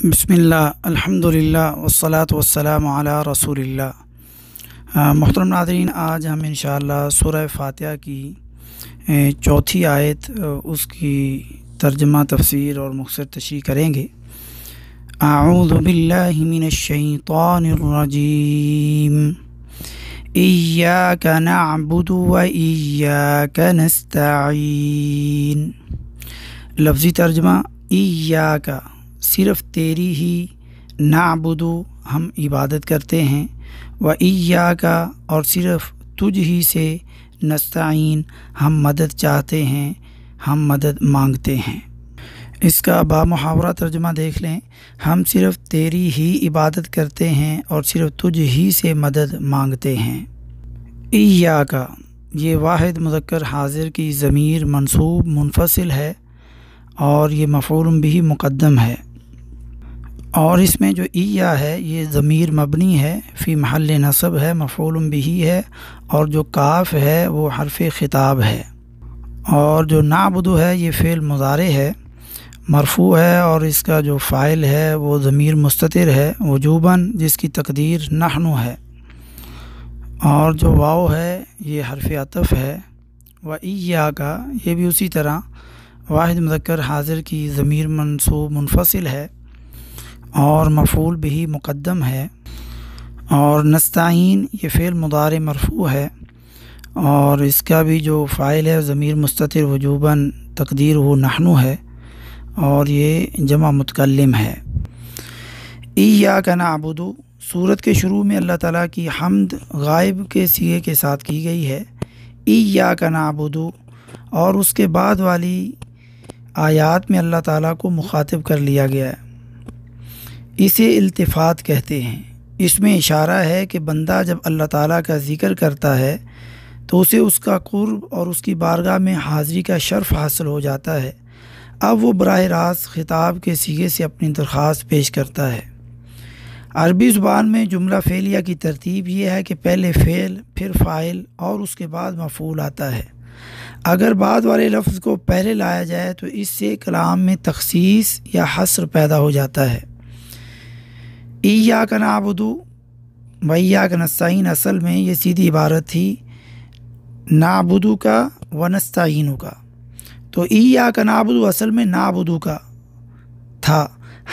بسم اللہ الحمدللہ والصلاة والسلام علی رسول اللہ۔ محترم ناظرین، آج ہم انشاءاللہ سورہ فاتحہ کی چوتھی آیت اس کی ترجمہ، تفسیر اور مختصر تشریح کریں گے۔ اعوذ باللہ من الشیطان الرجیم، ایاک نعبد و ایاک نستعین۔ لفظی ترجمہ: ایاک صرف تیری ہی، نعبد ہم عبادت کرتے ہیں، و ایاک اور صرف تجھ ہی سے، نستعین ہم مدد چاہتے ہیں، ہم مدد مانگتے ہیں۔ اس کا بامحاورہ ترجمہ دیکھ لیں۔ ہم صرف تیری ہی عبادت کرتے ہیں اور صرف تجھ ہی سے مدد مانگتے ہیں۔ ایاک یہ واحد مذکر حاضر کی ضمیر منصوب منفصل ہے اور یہ مفعول بہ مقدم ہے، اور اس میں جو ایا ہے یہ ضمیر مبنی ہے، فی محل نصب ہے، مفعول بہ ہے، اور جو کاف ہے وہ حرف خطاب ہے، اور جو نعبد ہے یہ فعل مضارع ہے، مرفوع ہے، اور اس کا جو فاعل ہے وہ ضمیر مستتر ہے وجوباً، جس کی تقدیر نحن ہے، اور جو واو ہے یہ حرف عطف ہے، و ایاک یہ بھی اسی طرح واحد مذکر حاضر کی ضمیر منصوب منفصل ہے اور مفعول بہ مقدم ہے، اور نستعین یہ فعل مضارع مرفوع ہے، اور اس کا بھی جو فاعل ہے ضمیر مستتر وجوباً تقدیر وہ نحن ہے، اور یہ جمع متکلم ہے۔ ایاک نعبد، سورت کے شروع میں اللہ تعالیٰ کی حمد غائب کے صیغے کے ساتھ کی گئی ہے، ایاک نعبد، اور اس کے بعد والی آیات میں اللہ تعالیٰ کو مخاطب کر لیا گیا ہے۔ اسے التفات کہتے ہیں۔ اس میں اشارہ ہے کہ بندہ جب اللہ تعالیٰ کا ذکر کرتا ہے تو اسے اس کا قرب اور اس کی بارگاہ میں حاضری کا شرف حاصل ہو جاتا ہے۔ اب وہ براہ راست خطاب کے صیغے سے اپنی درخواست پیش کرتا ہے۔ عربی زبان میں جملہ فعلیہ کی ترتیب یہ ہے کہ پہلے فعل، پھر فاعل اور اس کے بعد مفعول آتا ہے۔ اگر بعد والے لفظ کو پہلے لایا جائے تو اس سے کلام میں تخصیص یا حصر پیدا ہو جاتا ہے۔ ایاک نعبد و ایاک نستعین اصل میں یہ سیدھی عبارت تھی نعبد کا و نستعین کا، تو ایاک نعبد اصل میں نعبد کا تھا،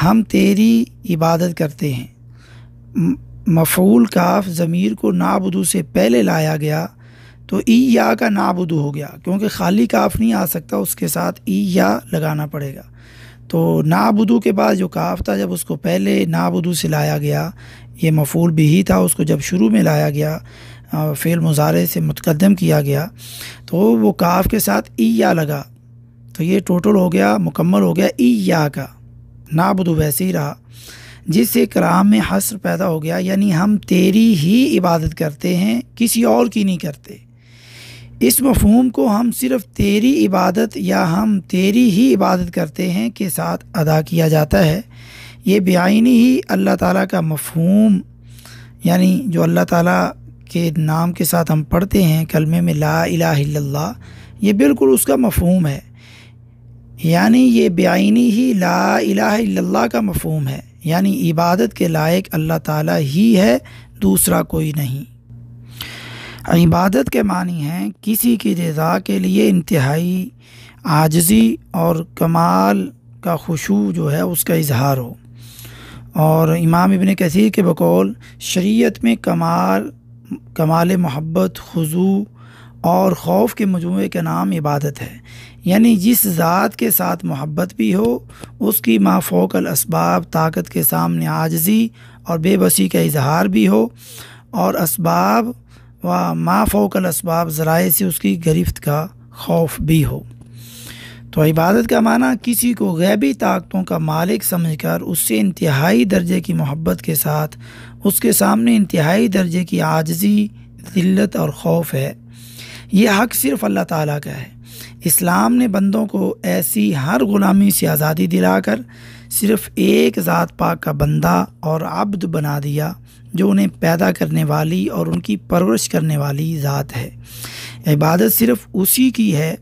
ہم تیری عبادت کرتے ہیں۔ مفعول کاف ضمیر کو نعبد سے پہلے لایا گیا تو ایاک نعبد ہو گیا، کیونکہ خالی کاف نہیں آ سکتا، اس کے ساتھ ایا لگانا پڑے گا۔ تو نعبد کے بعد جو کاف تھا جب اس کو پہلے نعبد سے لایا گیا، یہ مفعول بہ تھا، اس کو جب شروع میں لایا گیا فعل مضارع سے متقدم کیا گیا تو وہ کاف کے ساتھ ایا لگا، تو یہ ٹوٹل ہو گیا، مکمل ہو گیا ایاک نعبد، ویسے ہی رہا، جس سے کلام میں حصر پیدا ہو گیا، یعنی ہم تیری ہی عبادت کرتے ہیں، کسی اور کی نہیں کرتے۔ اس مفہوم کو ہم صرف تیری عبادت یا ہم تیری ہی عبادت کرتے ہیں کے ساتھ ادا کیا جاتا ہے۔ یہ بعینی ہی اللہ تعالیٰ کا مفہوم، یعنی جو اللہ تعالیٰ کے نام کے ساتھ ہم پڑھتے ہیں کلمے میں لا الہ الا اللہ، یہ بالکل اس کا مفہوم ہے، یعنی یہ بعینی ہی لا الہ الا اللہ کا مفہوم ہے، یعنی عبادت کے لائق اللہ تعالیٰ ہی ہے، دوسرا کوئی نہیں۔ عبادت کے معنی ہیں کسی کی رضا کے لیے انتہائی عاجزی اور کمال کا خشوع جو ہے اس کا اظہار ہو، اور امام ابن کثیر کے بقول شریعت میں کمال محبت، خضوع اور خوف کے مجموعے کا نام عبادت ہے، یعنی جس ذات کے ساتھ محبت بھی ہو، اس کی ما فوق الاسباب طاقت کے سامنے عاجزی اور بے بسی کا اظہار بھی ہو، اور اسباب و ما فوق الاسباب ذرائع سے اس کی گرفت کا خوف بھی ہو۔ تو عبادت کا معنی کسی کو غیبی طاقتوں کا مالک سمجھ کر اس سے انتہائی درجے کی محبت کے ساتھ اس کے سامنے انتہائی درجے کی عاجزی، ذلت اور خوف ہے۔ یہ حق صرف اللہ تعالیٰ کا ہے۔ اسلام نے بندوں کو ایسی ہر غلامی سے آزادی دلا کر صرف ایک ذات پاک کا بندہ اور عبد بنا دیا، جو انہیں پیدا کرنے والی اور ان کی پرورش کرنے والی ذات ہے۔ عبادت صرف اسی کی ہے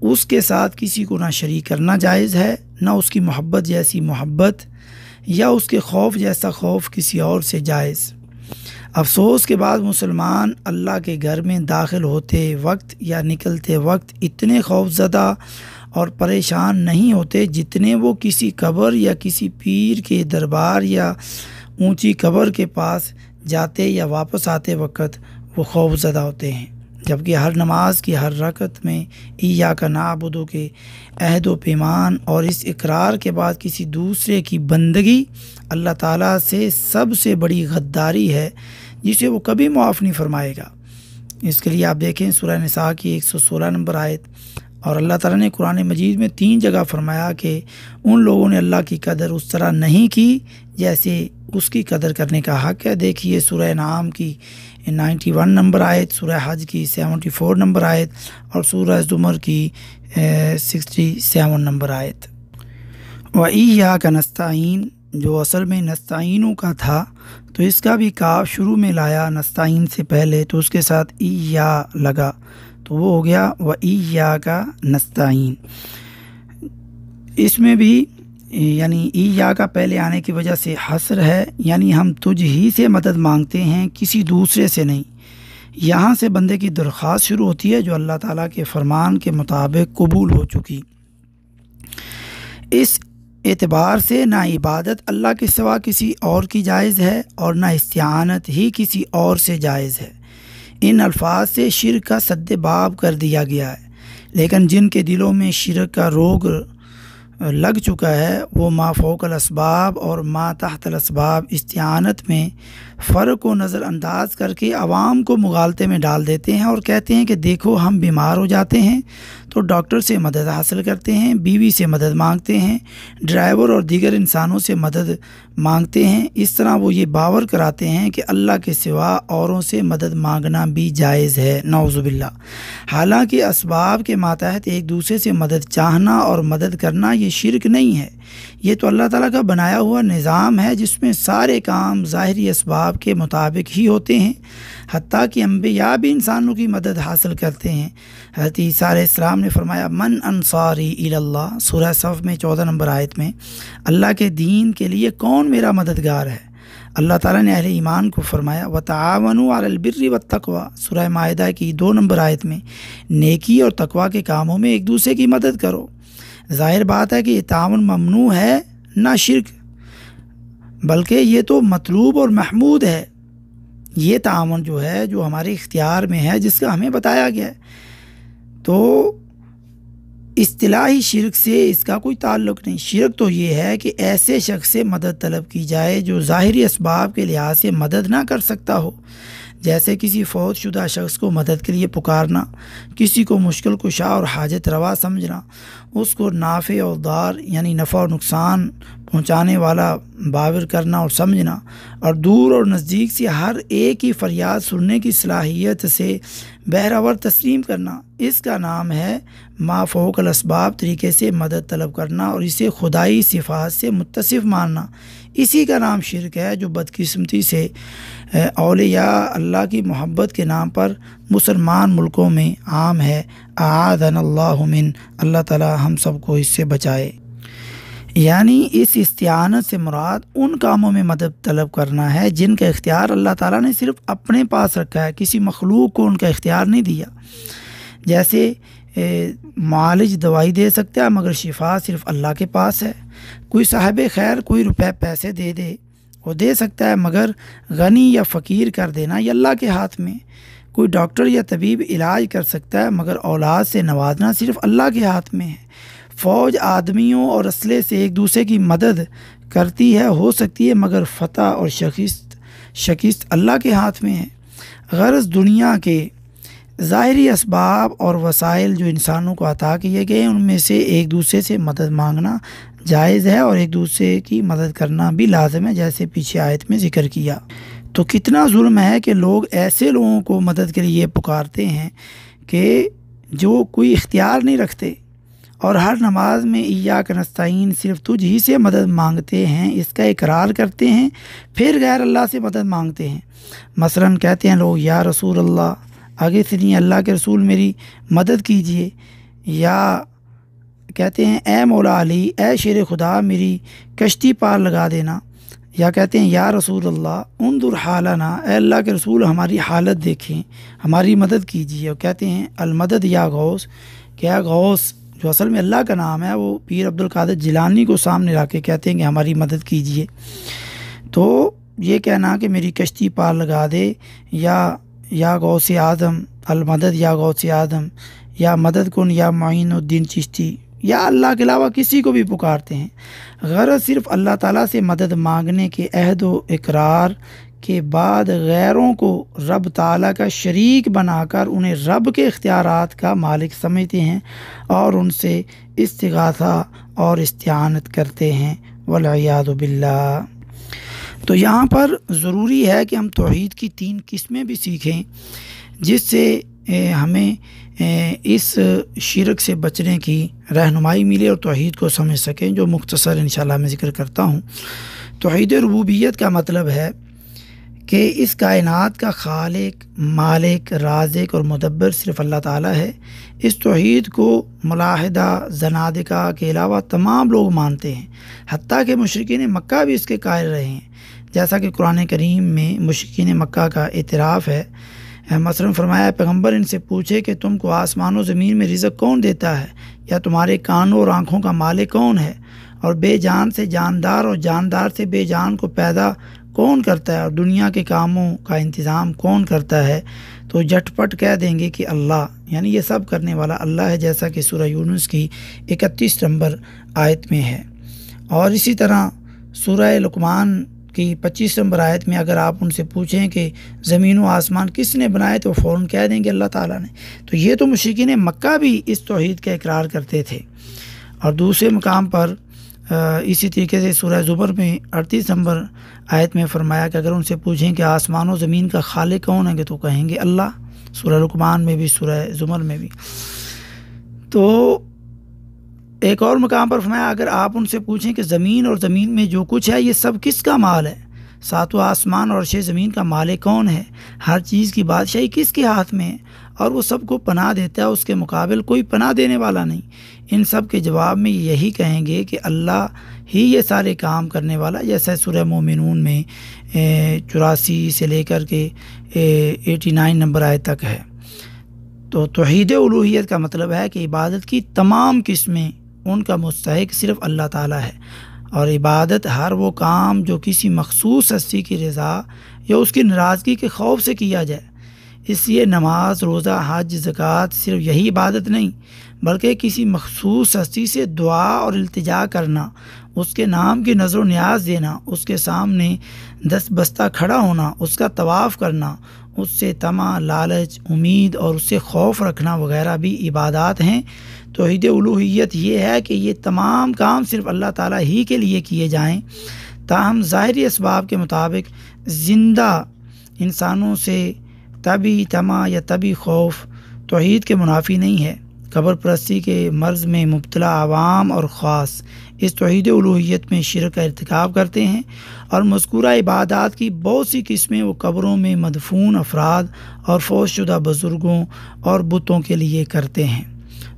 اس کے ساتھ کسی کو نہ شریک کرنا جائز ہے، نہ اس کی محبت جیسی محبت یا اس کے خوف جیسا خوف کسی اور سے جائز۔ افسوس کے بعد مسلمان اللہ کے گھر میں داخل ہوتے وقت یا نکلتے وقت اتنے خوف زدہ اور پریشان نہیں ہوتے جتنے وہ کسی قبر یا کسی پیر کے دربار یا اونچی قبر کے پاس جاتے یا واپس آتے وقت وہ خوف زدہ ہوتے ہیں، جبکہ ہر نماز کی ہر رکعت میں ایاک نعبد کے عہد و پیمان اور اس اقرار کے بعد کسی دوسرے کی بندگی اللہ تعالیٰ سے سب سے بڑی غداری ہے جسے وہ کبھی معاف نہیں فرمائے گا۔ اس کے لیے آپ دیکھیں سورہ نساء کی 116 نمبر آیت، اور اللہ تعالیٰ نے قرآن مجید میں 3 جگہ فرمایا کہ ان لوگوں نے اللہ کی قدر اس طرح نہیں کی جیسے اس کی قدر کرنے کا حق ہے۔ دیکھیے سورہ انعام کی 91 نمبر آیت، سورہ حج کی 74 نمبر آیت اور سورہ زمر کی 67 نمبر آیت۔ وَإِيَّاكَ نَسْتَعِينُ جو اصل میں نستعینوں کا تھا تو اس کا بھی کاف شروع میں لایا نستعین سے پہلے، تو اس کے ساتھ ایا لگا تو وہ ہو گیا وَإِيَّاكَ نَسْتَعِينُ۔ اس میں بھی یعنی ایا کا پہلے آنے کی وجہ سے حصر ہے، یعنی ہم تجھ ہی سے مدد مانگتے ہیں، کسی دوسرے سے نہیں۔ یہاں سے بندے کی درخواست شروع ہوتی ہے جو اللہ تعالیٰ کے فرمان کے مطابق قبول ہو چکی۔ اس اعتبار سے نہ عبادت اللہ کے سوا کسی اور کی جائز ہے اور نہ استعانت ہی کسی اور سے جائز ہے۔ ان الفاظ سے شرک کا سد باب کر دیا گیا ہے، لیکن جن کے دلوں میں شرک کا روگ لگ چکا ہے وہ ما فوق الاسباب اور ما تحت الاسباب استعانت میں فرق کو نظر انداز کر کے عوام کو مغالطے میں ڈال دیتے ہیں اور کہتے ہیں کہ دیکھو ہم بیمار ہو جاتے ہیں تو ڈاکٹر سے مدد حاصل کرتے ہیں، بیوی سے مدد مانگتے ہیں، ڈرائیور اور دیگر انسانوں سے مدد مانگتے ہیں۔ اس طرح وہ یہ باور کراتے ہیں کہ اللہ کے سوا اوروں سے مدد مانگنا بھی جائز ہے، نعوذ باللہ۔ حالانکہ اسباب کے ماتحت ایک دوسرے سے مدد چاہنا اور مدد کرنا یہ شرک نہیں ہے، یہ تو اللہ تعالیٰ کا بنایا ہوا نظام ہے جس میں سارے کام ظاہری اسباب کے مطابق ہی ہوتے ہیں، حتیٰ کہ انبیاء بھی انسانوں کی مدد حاصل کرتے ہیں۔ حضرت عیسیٰ علیہ السلام نے فرمایا من انصاری الی اللہ، سورہ صف میں 14 نمبر آیت میں، اللہ کے دین کے لیے کون میرا مددگار ہے؟ اللہ تعالیٰ نے اہل ایمان کو فرمایا وتعاونوا علی البر والتقوی، سورہ مائدہ کی 2 نمبر آیت میں، نیکی اور تقوی کے کاموں میں ایک دوسرے کی مدد کرو۔ ظاہر بات ہے کہ یہ تعاون ممنوع ہے نہ شرک، بلکہ یہ تو مطلوب اور محمود ہے۔ یہ تعاون جو ہے جو ہمارے اختیار میں ہے، جس کا ہمیں بتایا گیا ہے، تو اصطلاحی شرک سے اس کا کوئی تعلق نہیں۔ شرک تو یہ ہے کہ ایسے شخص سے مدد طلب کی جائے جو ظاہری اسباب کے لحاظ سے مدد نہ کر سکتا ہو، جیسے کسی فوت شدہ شخص کو مدد کے لیے پکارنا، کسی کو مشکل کشا اور حاجت روا سمجھنا، اس کو نافع اور ضار یعنی نفع اور نقصان پہنچانے والا باور کرنا اور سمجھنا، اور دور اور نزدیک سے ہر ایک کی فریاد سننے کی صلاحیت سے بہرور تسلیم کرنا، اس کا نام ہے ما فوق الاسباب طریقے سے مدد طلب کرنا اور اسے خدائی صفات سے متصف ماننا۔ اسی کا نام شرک ہے جو بدقسمتی سے اولیاء اللہ کی محبت کے نام پر مسلمان ملکوں میں عام ہے۔ اعاذنا اللہ من، اللہ تعالی ہم سب کو اس سے بچائے۔ یعنی اس استعانت سے مراد ان کاموں میں مدد طلب کرنا ہے جن کا اختیار اللہ تعالیٰ نے صرف اپنے پاس رکھا ہے، کسی مخلوق کو ان کا اختیار نہیں دیا۔ جیسے معالج دوائی دے سکتا ہے مگر شفا صرف اللہ کے پاس ہے۔ کوئی صاحب خیر کوئی روپے پیسے دے دے، وہ دے سکتا ہے، مگر غنی یا فقیر کر دینا یہ اللہ کے ہاتھ میں۔ کوئی ڈاکٹر یا طبیب علاج کر سکتا ہے، مگر اولاد سے نوازنا صرف اللہ کے ہاتھ میں ہے۔ فوج آدمیوں اور اسلحے سے ایک دوسرے کی مدد کرتی ہے، ہو سکتی ہے، مگر فتح اور شکست اللہ کے ہاتھ میں ہے۔ غرض دنیا کے ظاہری اسباب اور وسائل جو انسانوں کو عطا کیے گئے ان میں سے ایک دوسرے سے مدد مانگنا جائز ہے اور ایک دوسرے کی مدد کرنا بھی لازم ہے، جیسے پیچھے آیت میں ذکر کیا۔ تو کتنا ظلم ہے کہ لوگ ایسے لوگوں کو مدد کے لیے پکارتے ہیں کہ جو کوئی اختیار نہیں رکھتے، اور ہر نماز میں ایاک نستعین صرف تجھ ہی سے مدد مانگتے ہیں اس کا اقرار کرتے ہیں، پھر غیر اللہ سے مدد مانگتے ہیں۔ مثلا کہتے ہیں لوگ یا رسول اللہ، آگے سے نہیں اللہ کے رسول میری مدد کیجئے، یا کہتے ہیں اے مولا علی، اے شیر خدا میری کشتی پار لگا دینا، یا کہتے ہیں یا رسول اللہ انظر حالنا، اے اللہ کے رسول ہماری حالت دیکھیں، ہماری مدد کیجیے۔ اور کہتے ہیں المدد یا غوث، کیا غوث جو اصل میں اللہ کا نام ہے، وہ پیر عبد القادر جیلانی کو سامنے لا کے کہتے ہیں کہ ہماری مدد کیجیے۔ تو یہ کہنا کہ میری کشتی پار لگا دے، یا غوث اعظم المدد یا غوث اعظم، یا مدد کن یا معین الدین چشتی، یا اللہ کے علاوہ کسی کو بھی پکارتے ہیں، غرض صرف اللہ تعالیٰ سے مدد مانگنے کے عہد و اقرار کے بعد غیروں کو رب تعالیٰ کا شریک بنا کر انہیں رب کے اختیارات کا مالک سمجھتے ہیں اور ان سے استغاثہ اور استعانت کرتے ہیں، والعیاذ باللہ۔ تو یہاں پر ضروری ہے کہ ہم توحید کی 3 قسمیں بھی سیکھیں، جس سے ہمیں اس شرک سے بچنے کی رہنمائی ملے اور توحید کو سمجھ سکیں، جو مختصر انشاءاللہ میں ذکر کرتا ہوں۔ توحید ربوبیت کا مطلب ہے کہ اس کائنات کا خالق، مالک، رازق اور مدبر صرف اللہ تعالیٰ ہے۔ اس توحید کو ملاحدہ، زنادقہ کے علاوہ تمام لوگ مانتے ہیں، حتیٰ کہ مشرکین مکہ بھی اس کے قائل رہے ہیں، جیسا کہ قرآن کریم میں مشرکین مکہ کا اعتراف ہے۔ مثلاً فرمایا پیغمبر ان سے پوچھے کہ تم کو آسمان و زمین میں رزق کون دیتا ہے، یا تمہارے کانوں اور آنکھوں کا مالک کون ہے، اور بے جان سے جاندار اور جاندار سے بے جان کو پیدا کون کرتا ہے، اور دنیا کے کاموں کا انتظام کون کرتا ہے؟ تو جھٹ پٹ کہہ دیں گے کہ اللہ، یعنی یہ سب کرنے والا اللہ ہے، جیسا کہ سورہ یونس کی 31 نمبر آیت میں ہے۔ اور اسی طرح سورہ لقمان کی 25 نمبر آیت میں اگر آپ ان سے پوچھیں کہ زمین و آسمان کس نے بنائے، تو فوراً کہہ دیں گے اللہ تعالیٰ نے۔ تو یہ تو مشرکین مکہ بھی اس توحید کا اقرار کرتے تھے۔ اور دوسرے مقام پر اسی طریقے سے سورہ زمر میں 38 نمبر آیت میں فرمایا کہ اگر ان سے پوچھیں کہ آسمان و زمین کا خالق کون ہے، تو کہیں گے اللہ، سورہ لقمان میں بھی، سورہ زمر میں بھی۔ تو ایک اور مقام پر فرمایا اگر آپ ان سے پوچھیں کہ زمین اور زمین میں جو کچھ ہے یہ سب کس کا مال ہے، ساتوں آسمان اور عرش زمین کا مالک کون ہے، ہر چیز کی بادشاہی کس کے ہاتھ میں ہے، اور وہ سب کو پناہ دیتا ہے، اس کے مقابل کوئی پناہ دینے والا نہیں، ان سب کے جواب میں یہی کہیں گے کہ اللہ ہی یہ سارے کام کرنے والا، جیسا سورہ مومنون میں 84 سے لے کر کے 89 نمبر آیت تک ہے۔ تو توحید الوہیت کا مطلب ہے کہ عبادت کی تمام قسمیں ان کا مستحق صرف اللہ تعالیٰ ہے، اور عبادت ہر وہ کام جو کسی مخصوص ہستی کی رضا یا اس کی ناراضگی کے خوف سے کیا جائے۔ اس لیے نماز، روزہ، حج، زکوٰۃ صرف یہی عبادت نہیں، بلکہ کسی مخصوص ہستی سے دعا اور التجا کرنا، اس کے نام کی نظر و نیاز دینا، اس کے سامنے دست بستہ کھڑا ہونا، اس کا طواف کرنا، اس سے طمع، لالچ، امید اور اس سے خوف رکھنا وغیرہ بھی عبادات ہیں۔ توحید الوہیت یہ ہے کہ یہ تمام کام صرف اللہ تعالیٰ ہی کے لیے کیے جائیں، تاہم ظاہری اسباب کے مطابق زندہ انسانوں سے طبی طمع یا طبی خوف توحید کے منافی نہیں ہے۔ قبر پرستی کے مرض میں مبتلا عوام اور خاص اس توحید الوہیت میں شرک کا ارتکاب کرتے ہیں، اور مذکورہ عبادات کی بہت سی قسمیں وہ قبروں میں مدفون افراد اور فوت شدہ بزرگوں اور بتوں کے لیے کرتے ہیں۔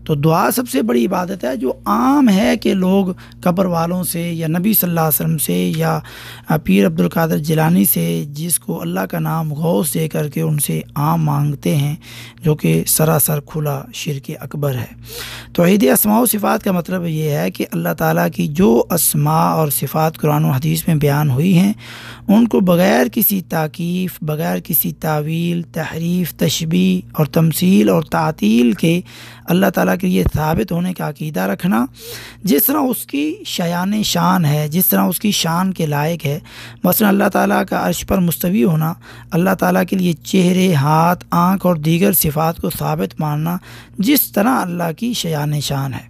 تو دعا سب سے بڑی عبادت ہے، جو عام ہے کہ لوگ قبر والوں سے یا نبی صلی اللہ علیہ وسلم سے یا پیر عبد القادر جیلانی سے، جس کو اللہ کا نام غوث دے کر کے ان سے عام مانگتے ہیں، جو کہ سراسر کھلا شرک اکبر ہے۔ توحید اسماء و صفات کا مطلب یہ ہے کہ اللہ تعالیٰ کی جو اسماء اور صفات قرآن و حدیث میں بیان ہوئی ہیں، ان کو بغیر کسی تاکیف، بغیر کسی تعویل، تحریف، تشبیہ اور تمثیل اور تعطیل کے اللہ تعالیٰ کے لیے ثابت ہونے کا عقیدہ رکھنا، جس طرح اس کی شایان شان ہے، جس طرح اس کی شان کے لائق ہے۔ مثلا اللہ تعالیٰ کا عرش پر مستوی ہونا، اللہ تعالیٰ کے لیے چہرے، ہاتھ، آنکھ اور دیگر صفات کو ثابت ماننا، جس طرح اللہ کی شایان شان ہے۔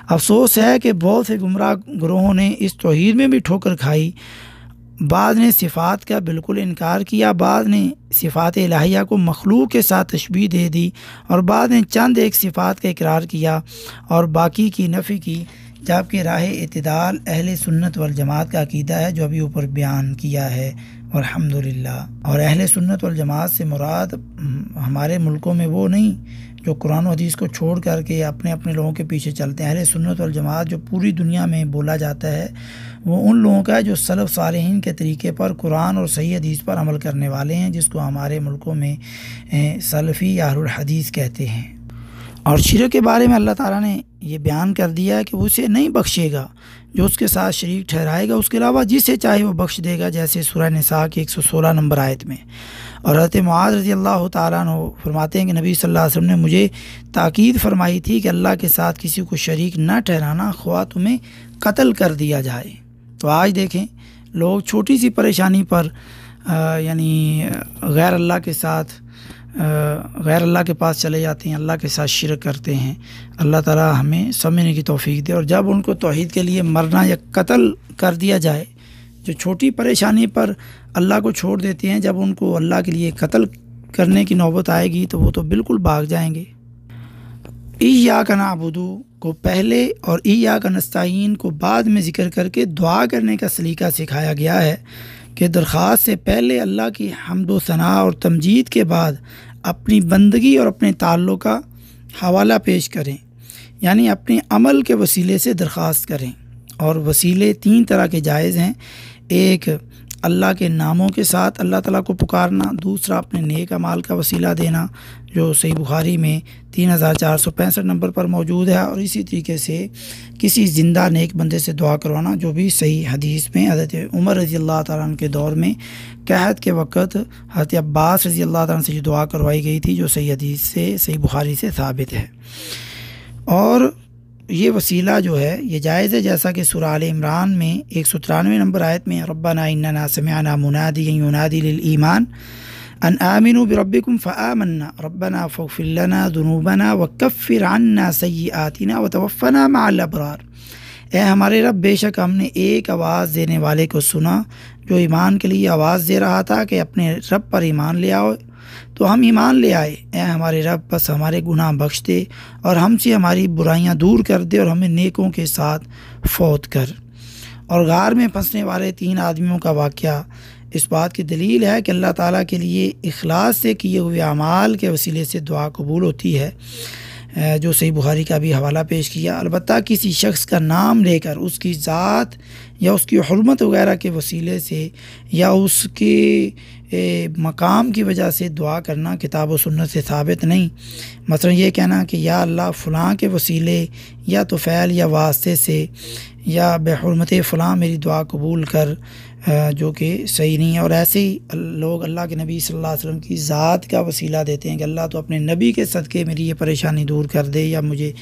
افسوس ہے کہ بہت سے گمراہ گروہوں نے اس توحید میں بھی ٹھوکر کھائی، بعض نے صفات کا بالکل انکار کیا، بعض نے صفات الہیہ کو مخلوق کے ساتھ تشبیہ دے دی، اور بعض نے چند ایک صفات کا اقرار کیا اور باقی کی نفی کی، جبکہ راہ اعتدال اہل سنت والجماعت کا عقیدہ ہے جو ابھی اوپر بیان کیا ہے، الحمدللہ۔ اور اہل سنت والجماعت سے مراد ہمارے ملکوں میں وہ نہیں جو قرآن و حدیث کو چھوڑ کر کے اپنے اپنے لوگوں کے پیچھے چلتے ہیں۔ اہل سنت والجماعت جو پوری دنیا میں بولا جاتا ہے وہ ان لوگوں کا ہے جو سلف صالحین کے طریقے پر قرآن اور صحیح حدیث پر عمل کرنے والے ہیں، جس کو ہمارے ملکوں میں سلفی یا اہل الحدیث کہتے ہیں۔ اور شرک کے بارے میں اللہ تعالیٰ نے یہ بیان کر دیا ہے کہ وہ اسے نہیں بخشے گا جو اس کے ساتھ شریک ٹھہرائے گا، اس کے علاوہ جسے چاہے وہ بخش دے گا، جیسے سورہ نساء کی 116 نمبر آیت میں۔ اور حضرت معاذ رضی اللہ تعالیٰ عنہ فرماتے ہیں کہ نبی صلی اللہ علیہ وسلم نے مجھے تاکید فرمائی تھی کہ اللہ کے ساتھ کسی کو شریک نہ ٹھہرانا، خواہ تمہیں قتل کر دیا جائے۔ تو آج دیکھیں لوگ چھوٹی سی پریشانی پر یعنی غیر اللہ کے پاس چلے جاتے ہیں، اللہ کے ساتھ شرک کرتے ہیں۔ اللہ تعالیٰ ہمیں سمجھنے کی توفیق دے، اور جب ان کو توحید کے لیے مرنا یا قتل کر دیا جائے، جو چھوٹی پریشانی پر اللہ کو چھوڑ دیتے ہیں، جب ان کو اللہ کے لیے قتل کرنے کی نوبت آئے گی تو وہ تو بالکل بھاگ جائیں گے۔ ایاک نعبد کو پہلے اور ایاک نستعین کو بعد میں ذکر کر کے دعا کرنے کا سلیقہ سکھایا گیا ہے کہ درخواست سے پہلے اللہ کی حمد و ثناء اور تمجید کے بعد اپنی بندگی اور اپنے تعلق کا حوالہ پیش کریں، یعنی اپنے عمل کے وسیلے سے درخواست کریں۔ اور وسیلے 3 طرح کے جائز ہیں، ایک اللہ کے ناموں کے ساتھ اللہ تعالیٰ کو پکارنا، دوسرا اپنے نیک اعمال کا وسیلہ دینا جو صحیح بخاری میں 3465 نمبر پر موجود ہے، اور اسی طریقے سے کسی زندہ نیک بندے سے دعا کروانا جو بھی صحیح حدیث میں حضرت عمر رضی اللہ تعالیٰ عنہ کے دور میں قحط کے وقت حضرت عباس رضی اللہ تعالیٰ عنہ سے جو دعا کروائی گئی تھی، جو صحیح حدیث سے صحیح بخاری سے ثابت ہے۔ اور یہ وسیلہ جو ہے یہ جائز ہے، جیسا کہ سورہ آل عمران میں 193 نمبر آیت میں ربنا اننا سمعنا منادیا ینادی للایمان ان آمنوا بربکم فآمنا ربنا فاغفر لنا ذنوبنا وکفر عنا سیئاتنا وتوفنا مع الابرار۔ اے ہمارے رب، بے شک ہم نے ایک آواز دینے والے کو سنا جو ایمان کے لیے آواز دے رہا تھا کہ اپنے رب پر ایمان لے آؤ، تو ہم ایمان لے آئے۔ اے ہمارے رب، بس ہمارے گناہ بخش دے اور ہم سے ہماری برائیاں دور کر دے اور ہمیں نیکوں کے ساتھ فوت کر۔ اور غار میں پھنسنے والے 3 آدمیوں کا واقعہ اس بات کی دلیل ہے کہ اللہ تعالیٰ کے لیے اخلاص سے کیے ہوئے اعمال کے وسیلے سے دعا قبول ہوتی ہے، جو صحیح بخاری کا بھی حوالہ پیش کیا۔ البتہ کسی شخص کا نام لے کر اس کی ذات یا اس کی حرمت وغیرہ کے وسیلے سے یا اس کے مقام کی وجہ سے دعا کرنا کتاب و سنت سے ثابت نہیں۔ مثلا یہ کہنا کہ یا اللہ فلاں کے وسیلے یا طفیل یا واسطے سے یا بحرمت فلاں میری دعا قبول کر، جو کہ صحیح نہیں ہے۔ اور ایسے ہی لوگ اللہ کے نبی صلی اللہ علیہ وسلم کی ذات کا وسیلہ دیتے ہیں کہ اللہ تو اپنے نبی کے صدقے میری یہ پریشانی دور کر دے یا مجھے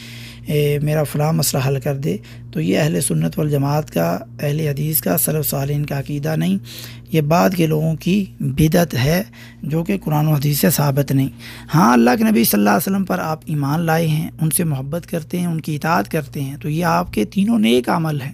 میرا فلاں مسئلہ حل کر دے۔ تو یہ اہل سنت والجماعت کا، اہل حدیث کا، سلف صالحین کا عقیدہ نہیں، یہ بعد کے لوگوں کی بدعت ہے جو کہ قرآن و حدیث سے ثابت نہیں۔ ہاں اللہ کے نبی صلی اللہ علیہ وسلم پر آپ ایمان لائے ہیں، ان سے محبت کرتے ہیں، ان کی اطاعت کرتے ہیں، تو یہ آپ کے تینوں نیک عمل ہیں۔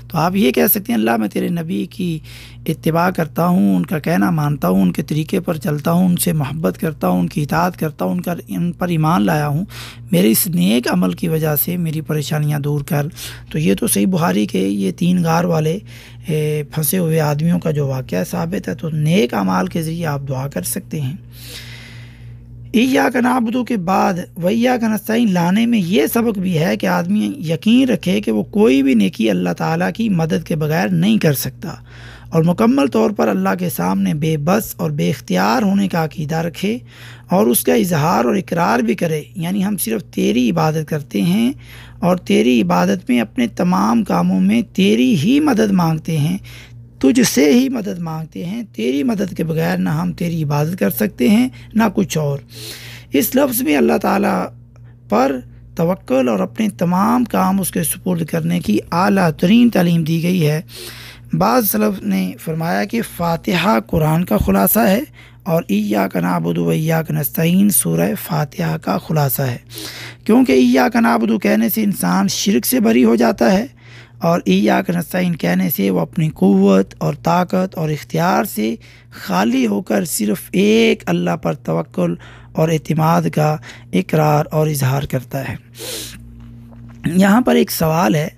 تو آپ یہ کہہ سکتے ہیں اللہ میں تیرے نبی کی اتباع کرتا ہوں، ان کا کہنا مانتا ہوں، ان کے طریقے پر چلتا ہوں، ان سے محبت کرتا ہوں، ان کی اطاعت کرتا ہوں، ان پر ایمان لایا ہوں، میرے اس نیک عمل کی وجہ سے میری پریشانیاں دور کر۔ تو یہ تو صحیح بخاری کے یہ 3 غار والے پھنسے ہوئے آدمیوں کا جو واقعہ ثابت ہے، تو نیک اعمال کے ذریعے آپ دعا کر سکتے ہیں۔ ایاک نعبد کے بعد وایاک نستعین لانے میں یہ سبق بھی ہے کہ آدمی یقین رکھے کہ وہ کوئی بھی نیکی اللہ تعالیٰ کی مدد کے بغیر نہیں کر سکتا، اور مکمل طور پر اللہ کے سامنے بے بس اور بے اختیار ہونے کا عقیدہ رکھے اور اس کا اظہار اور اقرار بھی کرے، یعنی ہم صرف تیری عبادت کرتے ہیں اور تیری عبادت میں اپنے تمام کاموں میں تیری ہی مدد مانگتے ہیں، تجھ سے ہی مدد مانگتے ہیں، تیری مدد کے بغیر نہ ہم تیری عبادت کر سکتے ہیں نہ کچھ اور۔ اس لفظ میں اللہ تعالیٰ پر توکل اور اپنے تمام کام اس کے سپرد کرنے کی اعلیٰ ترین تعلیم دی گئی ہے۔ بعض سلف نے فرمایا کہ فاتحہ قرآن کا خلاصہ ہے اور ایاک نعبد و ایاک نستعین سورہ فاتحہ کا خلاصہ ہے، کیونکہ ایاک نعبد کہنے سے انسان شرک سے بری ہو جاتا ہے، اور ایاک نستعین کہنے سے وہ اپنی قوت اور طاقت اور اختیار سے خالی ہو کر صرف ایک اللہ پر توکل اور اعتماد کا اقرار اور اظہار کرتا ہے۔ یہاں پر ایک سوال ہے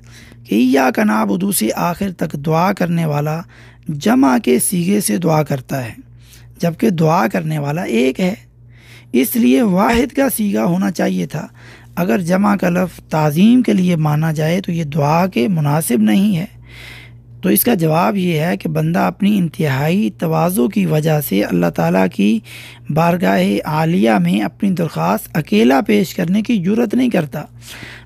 کہ ایاک نعبد سے آخر تک دعا کرنے والا جمع کے صیغے سے دعا کرتا ہے، جبکہ دعا کرنے والا ایک ہے، اس لیے واحد کا صیغہ ہونا چاہیے تھا۔ اگر جمع کا لفظ تعظیم کے لیے مانا جائے تو یہ دعا کے مناسب نہیں ہے۔ تو اس کا جواب یہ ہے کہ بندہ اپنی انتہائی تواضع کی وجہ سے اللہ تعالیٰ کی بارگاہ عالیہ میں اپنی درخواست اکیلا پیش کرنے کی جرات نہیں کرتا،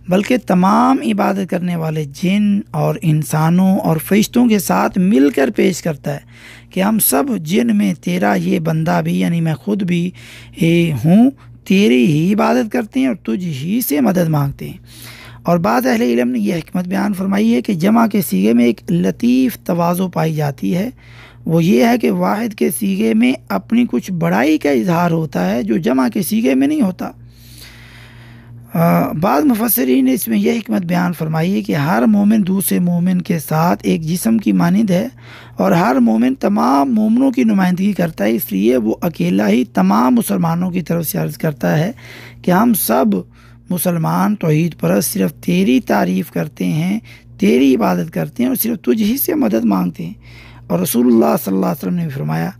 بلکہ تمام عبادت کرنے والے جن اور انسانوں اور فرشتوں کے ساتھ مل کر پیش کرتا ہے کہ ہم سب جن میں تیرا یہ بندہ بھی یعنی میں خود بھی ہوں تیری ہی عبادت کرتے ہیں اور تجھ ہی سے مدد مانگتے ہیں۔ اور بعض اہل علم نے یہ حکمت بیان فرمائی ہے کہ جمع کے صیغے میں ایک لطیف تواضع پائی جاتی ہے، وہ یہ ہے کہ واحد کے صیغے میں اپنی کچھ بڑائی کا اظہار ہوتا ہے جو جمع کے صیغے میں نہیں ہوتا۔ بعض مفسرین نے اس میں یہ حکمت بیان فرمائی ہے کہ ہر مومن دوسرے مومن کے ساتھ ایک جسم کی مانند ہے اور ہر مومن تمام مومنوں کی نمائندگی کرتا ہے، اس لیے وہ اکیلا ہی تمام مسلمانوں کی طرف سے عرض کرتا ہے کہ ہم سب مسلمان توحید پرست صرف تیری تعریف کرتے ہیں، تیری عبادت کرتے ہیں اور صرف تجھ ہی سے مدد مانگتے ہیں۔ اور رسول اللہ صلی اللہ علیہ وسلم نے فرمایا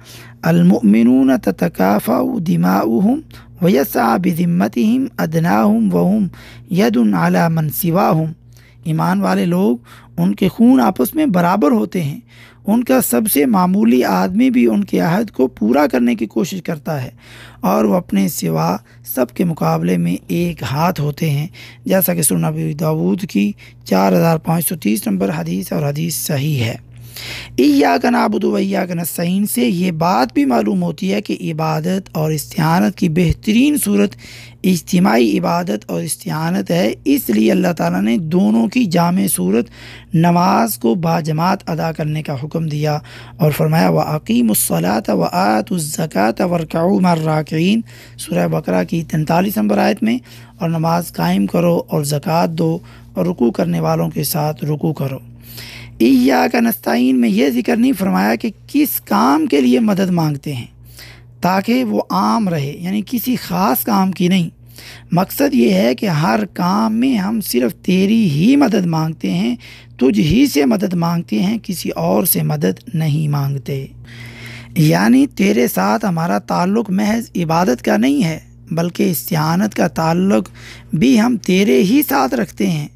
المؤمنون تتکافأ دماؤہم ویسعى بذمتہم ادناہم وہم ید علی من سواہم، ایمان والے لوگ ان کے خون آپس میں برابر ہوتے ہیں، ان کا سب سے معمولی آدمی بھی ان کے عہد کو پورا کرنے کی کوشش کرتا ہے اور وہ اپنے سوا سب کے مقابلے میں ایک ہاتھ ہوتے ہیں، جیسا کہ سنن ابی داود کی 4530 نمبر حدیث اور حدیث صحیح ہے۔ ایاک نعبد و ایاک نستعین سے یہ بات بھی معلوم ہوتی ہے کہ عبادت اور استعانت کی بہترین صورت اجتماعی عبادت اور استعانت ہے، اس لیے اللہ تعالیٰ نے دونوں کی جامع صورت نماز کو باجماعت ادا کرنے کا حکم دیا اور فرمایا وَأَقِیمُوا الصَّلَاةَ وَآتُوا الزَّکَاةَ وَارْکَعُوا مَعَ الرَّاکِعِینَ سورہ بقرہ کی 43 نمبر آیت میں، اور نماز قائم کرو اور زکوٰۃ دو اور رکوع کرنے والوں کے ساتھ رکوع کرو۔ ایاک نستعین میں یہ ذکر نہیں فرمایا کہ کس کام کے لیے مدد مانگتے ہیں تاکہ وہ عام رہے، یعنی کسی خاص کام کی نہیں، مقصد یہ ہے کہ ہر کام میں ہم صرف تیری ہی مدد مانگتے ہیں، تجھ ہی سے مدد مانگتے ہیں، کسی اور سے مدد نہیں مانگتے۔ یعنی تیرے ساتھ ہمارا تعلق محض عبادت کا نہیں ہے بلکہ استعانت کا تعلق بھی ہم تیرے ہی ساتھ رکھتے ہیں۔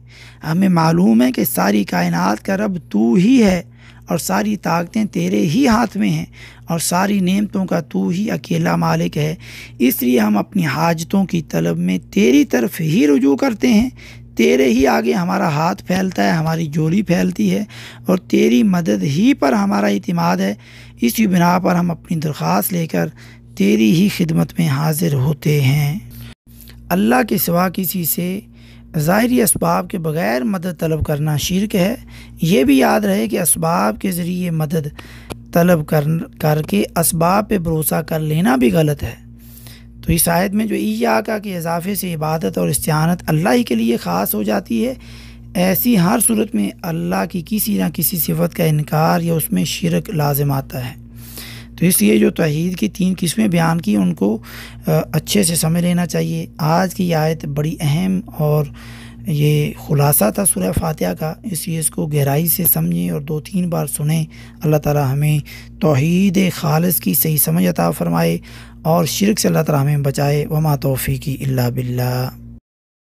ہمیں معلوم ہے کہ ساری کائنات کا رب تو ہی ہے اور ساری طاقتیں تیرے ہی ہاتھ میں ہیں اور ساری نعمتوں کا تو ہی اکیلا مالک ہے، اس لیے ہم اپنی حاجتوں کی طلب میں تیری طرف ہی رجوع کرتے ہیں، تیرے ہی آگے ہمارا ہاتھ پھیلتا ہے، ہماری جولی پھیلتی ہے اور تیری مدد ہی پر ہمارا اعتماد ہے، اسی بنا پر ہم اپنی درخواست لے کر تیری ہی خدمت میں حاضر ہوتے ہیں۔ اللہ کے سوا کسی سے ظاہری اسباب کے بغیر مدد طلب کرنا شرک ہے۔ یہ بھی یاد رہے کہ اسباب کے ذریعے مدد طلب کر کے اسباب پہ بھروسہ کر لینا بھی غلط ہے۔ تو اس آیت میں جو ایاک کے اضافے سے عبادت اور استعانت اللہ ہی کے لیے خاص ہو جاتی ہے، ایسی ہر صورت میں اللہ کی کسی نہ کسی صفت کا انکار یا اس میں شرک لازم آتا ہے۔ تو اس لیے جو توحید کی 3 قسمیں بیان کی ان کو اچھے سے سمجھ لینا چاہیے۔ آج کی یہ آیت بڑی اہم اور یہ خلاصہ تھا سورہ فاتحہ کا، اس لیے اس کو گہرائی سے سمجھیں اور 2-3 بار سنیں۔ اللہ تعالی ہمیں توحید خالص کی صحیح سمجھ عطا فرمائے اور شرک سے اللہ تعالی ہمیں بچائے۔ وما توفیقی الا باللہ۔